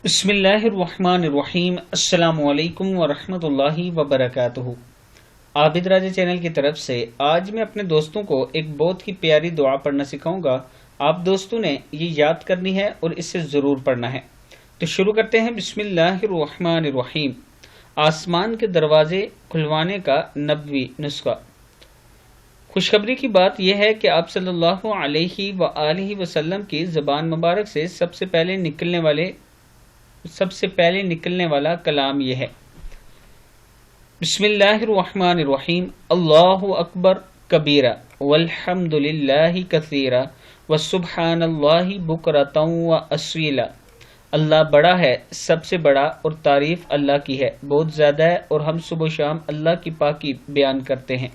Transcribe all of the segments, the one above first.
بسم اللہ الرحمن الرحیم۔ السلام علیکم ورحمۃ اللہ وبرکاتہ۔ عابد راجہ چینل کی طرف سے آج میں اپنے دوستوں کو ایک بہت ہی پیاری دعا پڑھنا سکھاؤں گا۔ آپ دوستوں نے یہ یاد کرنی ہے اور اس سے ضرور پڑھنا ہے۔ تو شروع کرتے ہیں۔ بسم اللہ الرحمن الرحیم۔ آسمان کے دروازے کھلوانے کا نبوی نسخہ۔ خوشخبری کی بات یہ ہے کہ آپ صلی اللہ علیہ وآلہ وسلم کی زبان مبارک سے سب سے پہلے نکلنے والا کلام یہ ہے۔ بسم اللہ الرحمن الرحیم۔ اللہ اکبر کبیرہ والحمد للہ کثیرہ وسبحان اللہ بکرۃ واصیلا۔ اللہ بڑا ہے، سب سے بڑا، اور تعریف اللہ کی ہے بہت زیادہ ہے، اور ہم صبح و شام اللہ کی پاکی بیان کرتے ہیں۔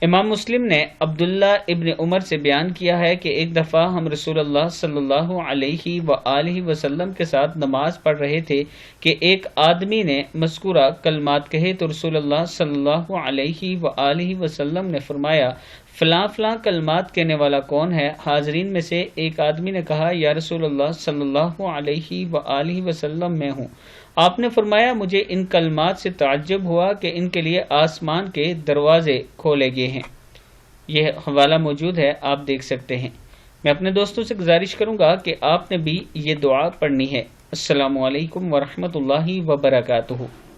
امام مسلم نے عبداللہ ابن عمر سے بیان کیا ہے کہ ایک دفعہ ہم رسول اللہ صلی اللہ علیہ وآلہ وسلم کے ساتھ نماز پڑھ رہے تھے کہ ایک آدمی نے مذکورہ کلمات کہے تو رسول اللہ صلی اللہ علیہ وآلہ وسلم نے فرمایا، فلاں فلاں کلمات کہنے والا کون ہے؟ حاضرین میں سے ایک آدمی نے کہا، یا رسول اللہ صلی اللہ علیہ وآلہ وسلم میں ہوں۔ آپ نے فرمایا، مجھے ان کلمات سے تعجب ہوا کہ ان کے لیے آسمان کے دروازے کھولے گئے ہیں۔ یہ حوالہ موجود ہے، آپ دیکھ سکتے ہیں۔ میں اپنے دوستوں سے گزارش کروں گا کہ آپ نے بھی یہ دعا پڑھنی ہے۔ السلام علیکم ورحمۃ اللہ وبرکاتہ۔